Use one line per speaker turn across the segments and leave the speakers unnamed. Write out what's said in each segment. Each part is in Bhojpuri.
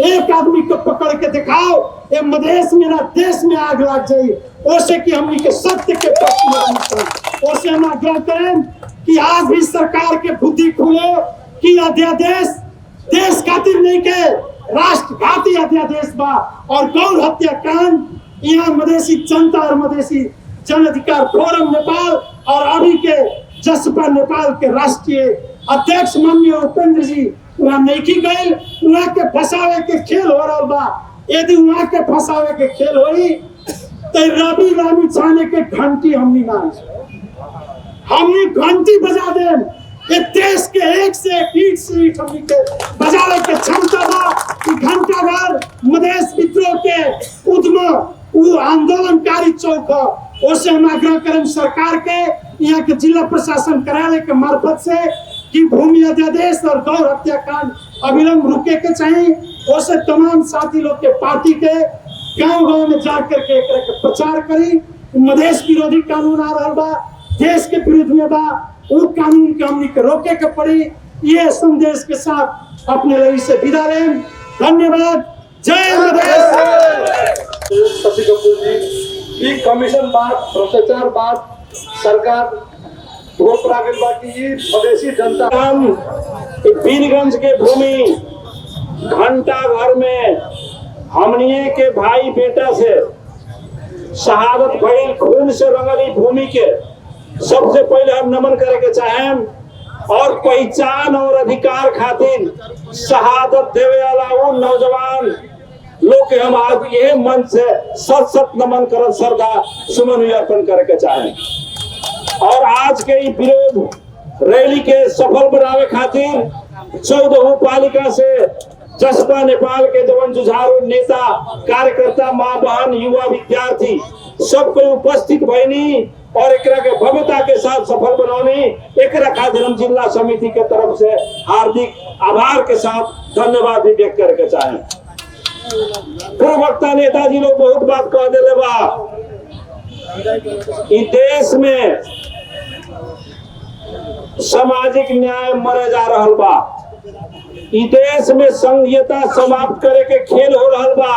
एक आदमी को पकड़ के दिखाओ, ये मधेश में ना देश में आग लग जाए। ओसे कि हमनी के सत्य के पक्ष में ओसे हम आग्रह करें कि आज भी सरकार के बुद्धि खुले कि अध्यादेश देश खातिर नहीं के राष्ट्रघाती अध्यादेश बा और गौ हत्या कांड यहाँ मधेसी जनता और मधेसी जन अधिकार फोरम नेपाल और अभी के जसपा नेपाल के राष्ट्रीय अध्यक्ष माननीय उपेंद्र जी वहाँ नहीं गए, वहाँ के फंसावे के खेल हो रहा बा। यदि वहाँ के फंसावे के खेल होई तो रवि रामी छाने के घंटी हमनी घंटी बजा दे। ये देश के एक से एक ईट से ईट हमनी के बजावे के क्षमता बा कि घंटा घर मधेश विद्रोह के उद्यम वो आंदोलनकारी चौक उसे हम आग्रह करें सरकार के यहाँ के जिला प्रशासन कार्यालय के मार्फत से कि भूमि अध्यादेश और गौ हत्याकांड अविलंब रुके के चाहिए। उसे तमाम साथी लोग के पार्टी के गांव-गांव में जाकर के प्रचार करी। मधेश विरोधी कानून आ रहा बा, देश के विरुद्ध में बा, वो कानून के हमनी के रोके के पड़ी। ये संदेश के साथ अपने रवि से विदा लें। धन्यवाद। जय मधेश।
शशि कपूर जी कमीशन बात भ्रष्टाचार बात सरकार घोष राखल बाकी मधेसी जनता
हम बीरगंज के भूमि घंटा घर में हमनिए के भाई बेटा से शहादत भइल खून से रंगली भूमि के सबसे पहले हम नमन करे के चाहें और पहचान और अधिकार खातिर शहादत देवे वाला वो नौजवान लोग के हम आज ये मन से सत सत नमन कर श्रद्धा सुमन अर्पण करे के चाहें और आज के विरोध रैली के सफल बनावे खातिर 14 पालिका से जसपा नेपाल के जवन जुझारू नेता कार्यकर्ता माँ बहन युवा विद्यार्थी सबको उपस्थित भइनी और एकरा के भव्यता के साथ सफल बनौनी। एकरा खातिर हम जिला समिति के तरफ से हार्दिक आभार के साथ धन्यवाद भी व्यक्त करके चाहें। पूर्व वक्ता नेताजी लोग बहुत बात कह दिले बा। इस देश में सामाजिक न्याय मरे जा रहा बा, इस देश में संघीयता समाप्त करे के खेल हो रहा बा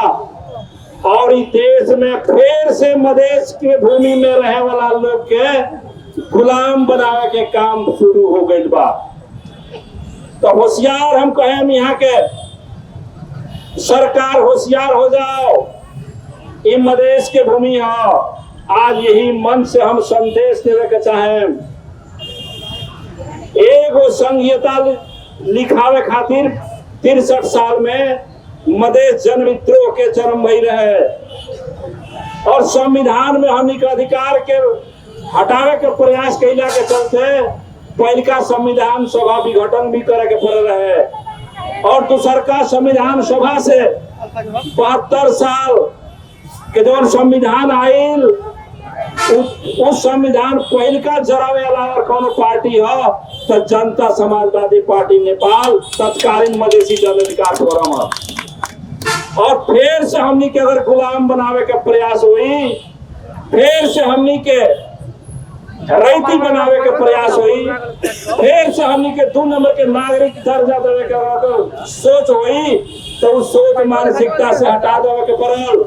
और इस देश में फिर से मधेश के भूमि में रहे वाला लोग के गुलाम बनावे के काम शुरू हो गई बा। तो होशियार हम कहें यहाँ के सरकार होशियार हो जाओ, ये मधेश के भूमि हो। आज यही मन से हम संदेश देवे के चाहें। एगो संघीयता लिखावे खातिर 63 साल में मधेश जन विद्रोह के जन्म भई रहे और संविधान में हमनी के अधिकार के हटावे के प्रयास कैला के चलते पहलका संविधान सभा विघटन भी करे के पड़ रहे और दूसर का संविधान सभा से 72 साल के जब संविधान आयल उस संविधान पहल का जरावे वाला और कौन पार्टी हो तो जनता समाजवादी पार्टी नेपाल तत्कालीन मधेसी जन अधिकार फोरम और फिर से हमनी के अगर गुलाम बनावे का प्रयास हुई, फिर से हमनी के रैती बनावे के प्रयास हुई, फिर से हमनी के 2 नंबर के नागरिक दर्जा देवे के सोच हुई तो उस सोच मानसिकता से हटा देवे के पड़ल।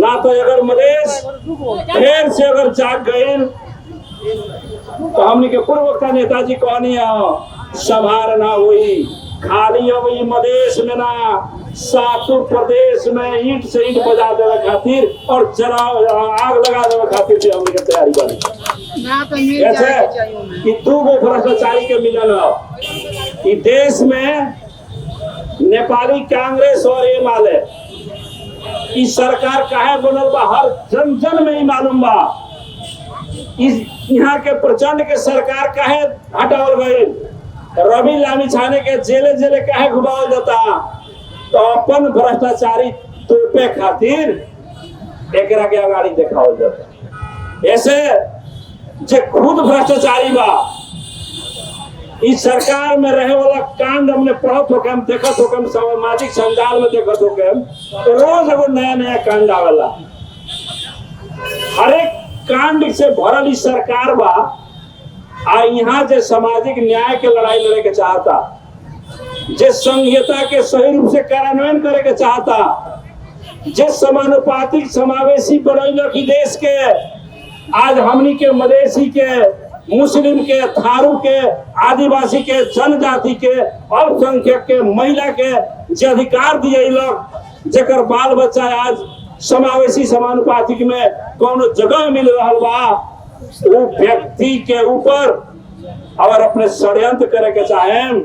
ना तो अगर मधेश फिर से अगर जाग गए तो हमने के पूर्व वक्ता नेताजी कहनी सभार ना हुई खाली अब मधेश में ना सातुर प्रदेश में ईंट से ईंट बजा देवे खातिर और जला आग लगा देवे खातिर से हमने के तैयारी करी। ऐसे कि 2 गो भ्रष्टाचारी के मिलन हो इस देश में नेपाली कांग्रेस और एमाले इस सरकार काहे बनल बा हर जन जन में ही मालूम बा। इस यहाँ के प्रचंड के सरकार काहे हटावल गई, रवि लामी छाने के जेले जेले काहे घुमावल जाता तो अपन भ्रष्टाचारी तोपे खातिर एकरा के अगाड़ी देखावल जाता। ऐसे जे खुद भ्रष्टाचारी बा इस सरकार में रहे वाला कांड हमने पढ़त होके हम देखत होके हम सामाजिक संजाल में देखत होके हम रोज एगो नया नया कांड आवेला। हर एक कांड से भरल इस सरकार बा आ यहाँ जे सामाजिक न्याय के लड़ाई लड़े के चाहता जे संहिता के सही रूप से कार्यान्वयन करे के चाहता, जे समानुपातिक समावेशी बनैलक देश के, आज हमनी के मधेसी के, मुस्लिम के, थारू के, आदिवासी के, जनजाति के, अल्पसंख्यक के, महिला के जे अधिकार दिएलक, जेकर बाल बच्चा आज समावेशी समानुपातिक में कौनो जगह मिल रहा बा, वो व्यक्ति के ऊपर अगर अपने षड्यंत्र करे के चाहें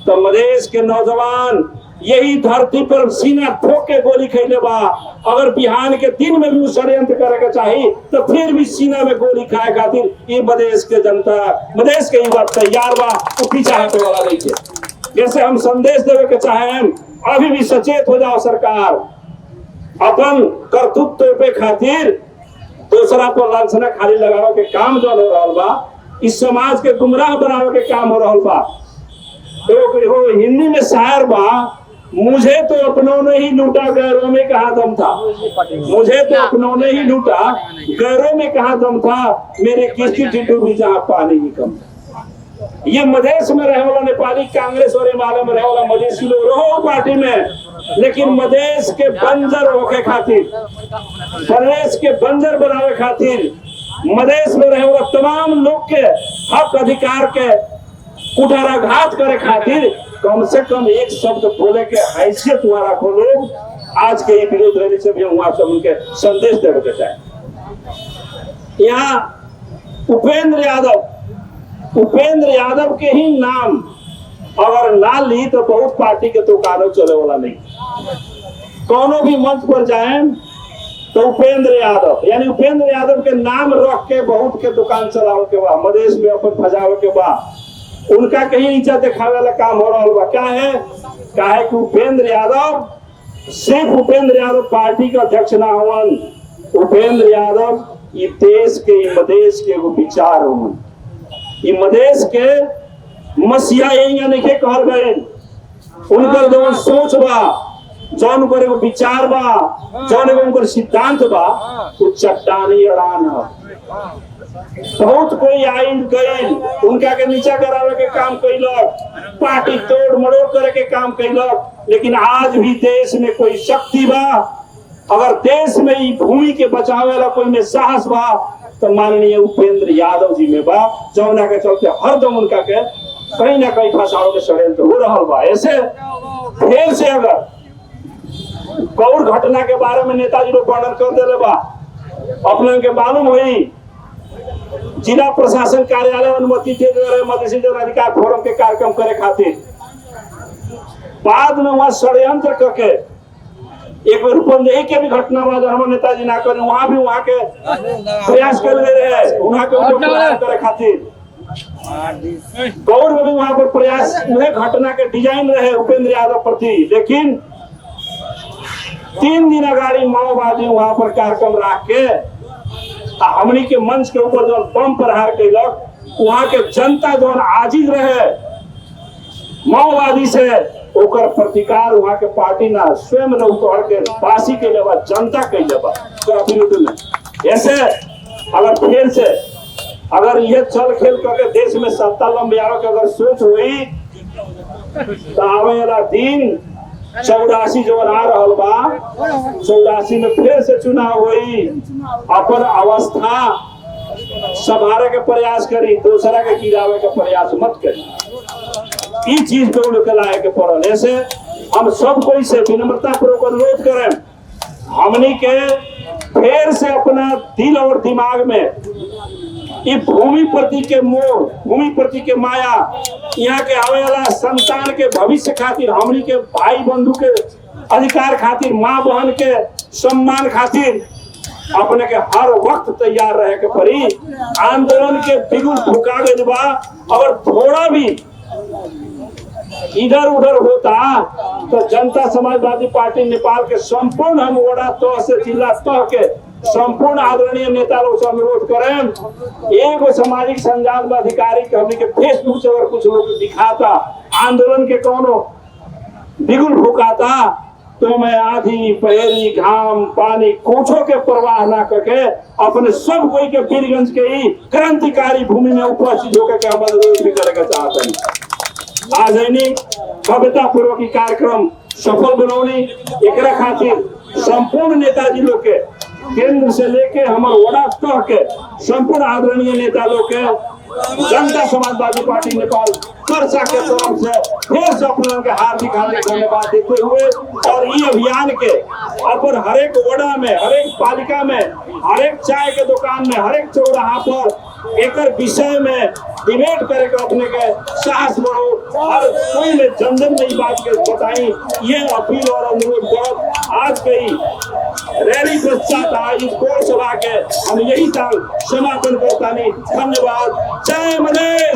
तो मधेश के नौजवान यही धरती पर सीना ठोक के गोली खैले बा। अगर बिहान के दिन में भी षड्यंत्र करे के चाहिए तो फिर भी सीना में गोली खाए खातिर ये मधेश के जनता, मधेश के युवा तैयार बा, वो पीछा हटे वाला नहीं है। जैसे हम संदेश देवे के चाहें, अभी भी सचेत हो जाओ सरकार, अपन कर्तृत्व पे खातिर दूसरा पर लांछना खाली लगावे के काम जो हो रहा बा, इस समाज के गुमराह बनावे के काम हो रहा बा। तो हिंदी में शायर बा, मुझे तो अपनों ने ही लूटा गैरों में कहाँ दम था, मुझे तो अपनों ने ही लूटा गैरों में कहाँ दम था, मेरे किस्ती डूबी जहाँ पानी ही कम। ये मधेश में रहे वाला नेपाली कांग्रेस और हिमालय में रहे वाला मधेसी लोग रहो पार्टी में, लेकिन मधेश के बंजर होके खातिर, प्रदेश के बंजर बनावे खातिर, मधेश में रहे वाला तमाम लोग के हक अधिकार के कुठाराघात करे खातिर कम से कम एक शब्द बोले के हैसियत वाला को लोग आज के विरोध रैली से भी वहां से उनके संदेश देवे के चाहे। यहाँ उपेंद्र यादव के ही नाम अगर ना ली तो बहुत पार्टी के दुकानों चले वाला नहीं। कोनो भी मंच पर जाए तो उपेंद्र यादव, यानी उपेंद्र यादव के नाम रख के बहुत के दुकान चलावे के बा, मधेश में अपन फजावे के बा, उनका कहीं नीचा दिखावे वाला काम हो रहा बा। क्या है कि उपेंद्र यादव, सिर्फ उपेंद्र यादव पार्टी का अध्यक्ष ना होवन, उपेंद्र यादव ये देश के, मधेश के वो विचार होवन, ये मधेश के मसीहा यही नहीं के कहल गए, उनकर जो सोच बा, जौन उनकर एगो विचार बा, जौन एगो उनकर सिद्धांत बा, वो चट्टानी अड़ान है। बहुत कोई आइन गई उनका के नीचा करावे के काम कैलक, पार्टी तोड़ मड़ोड़ करे के काम कैलक, लेकिन आज भी देश में कोई शक्ति बा, अगर देश में ई भूमि के बचावे वाला कोई में साहस बा तो माननीय उपेंद्र यादव जी में बा, जौना के चलते हरदम उनका के कहीं ना कहीं फंसावे के षड्यंत्र हो रहा बा। ऐसे फिर से अगर गौर घटना के बारे में नेताजी लोग वर्णन कर देले बा, अपने के मालूम हुई जिला प्रशासन कार्यालय अनुमति दे रहे मधेसी जन अधिकार फोरम के कार्यक्रम करे खातिर, बाद में वहां षड्यंत्र करके एक रूपंदेही के भी घटना बा, हमारे नेताजी ना करे, वहां भी वहां के प्रयास कर रहे वहां के करे खातिर, गौर में भी वहां पर प्रयास घटना के डिजाइन रहे उपेंद्र यादव प्रति, लेकिन 3 दिन अगाड़ी माओवादी वहां पर कार्यक्रम रख के हमनी के मंच के ऊपर जो बम प्रहार कैलक, वहां के जनता जो आजिज रहे माओवादी से, ओकर प्रतिकार वहां के पार्टी ना स्वयं न उतोड़ के बासी के लेवा जनता के लेवा विरुद्ध में। ऐसे अगर फिर से अगर ये चल खेल करके देश में सत्ता लंबियावे के अगर सोच हुई तो आवे वाला दिन 84 जो आ रहा बा, 84 में फिर से चुनाव हुई, अपन अवस्था संभाले के प्रयास करी, दूसरा के गिरावे के प्रयास मत करी। इस चीज पे उनके लाए के पड़ल। ऐसे हम सब कोई से विनम्रता पूर्वक अनुरोध करें, हमनी के फिर से अपना दिल और दिमाग में ये भूमि प्रति के मोह, भूमि प्रति के माया, यहाँ के आवे वाला संतान के भविष्य खातिर, हमनी के भाई बंधु के अधिकार खातिर, माँ बहन के सम्मान खातिर अपने के हर वक्त तैयार रहे के पड़ी। आंदोलन के बिगुल फुका गए बा, अगर थोड़ा भी इधर उधर होता तो जनता समाजवादी पार्टी नेपाल के संपूर्ण हम वड़ा तह से जिला तह के संपूर्ण आदरणीय नेता लोग से अनुरोध करें, एक सामाजिक संजाल में अधिकारी के हमने के फेसबुक से अगर कुछ लोग दिखाता आंदोलन के कोनो बिगुल फुकाता तो मैं आधी पहली घाम पानी कोठों के परवाह ना करके अपने सब कोई के वीरगंज के ही क्रांतिकारी भूमि में उपस्थित होकर के हम अनुरोध भी करेगा चाहते हैं। आज यानी भव्यता पूर्वक कार्यक्रम सफल बनौनी एकरा खातिर संपूर्ण नेताजी लोग के केंद्र से लेके हमारे वड़ा तक के संपूर्ण आदरणीय नेता लोग के जनता समाजवादी पार्टी नेपाल कर्सा के तरफ से फिर से अपने के हार्दिक धन्यवाद देते हुए और ये अभियान के अपन हरेक वड़ा में, हरेक पालिका में, हरेक चाय के दुकान में, हरेक चौराहा पर एक विषय में डिबेट करे के अपने के साहस बढ़ो हर कोई में जन में बात के बताई ये अपील और अनुरोध कर आज कई रैली पश्चात आयोजित कोर सभा के हम यही समापन करता नहीं। धन्यवाद। जय मधेश।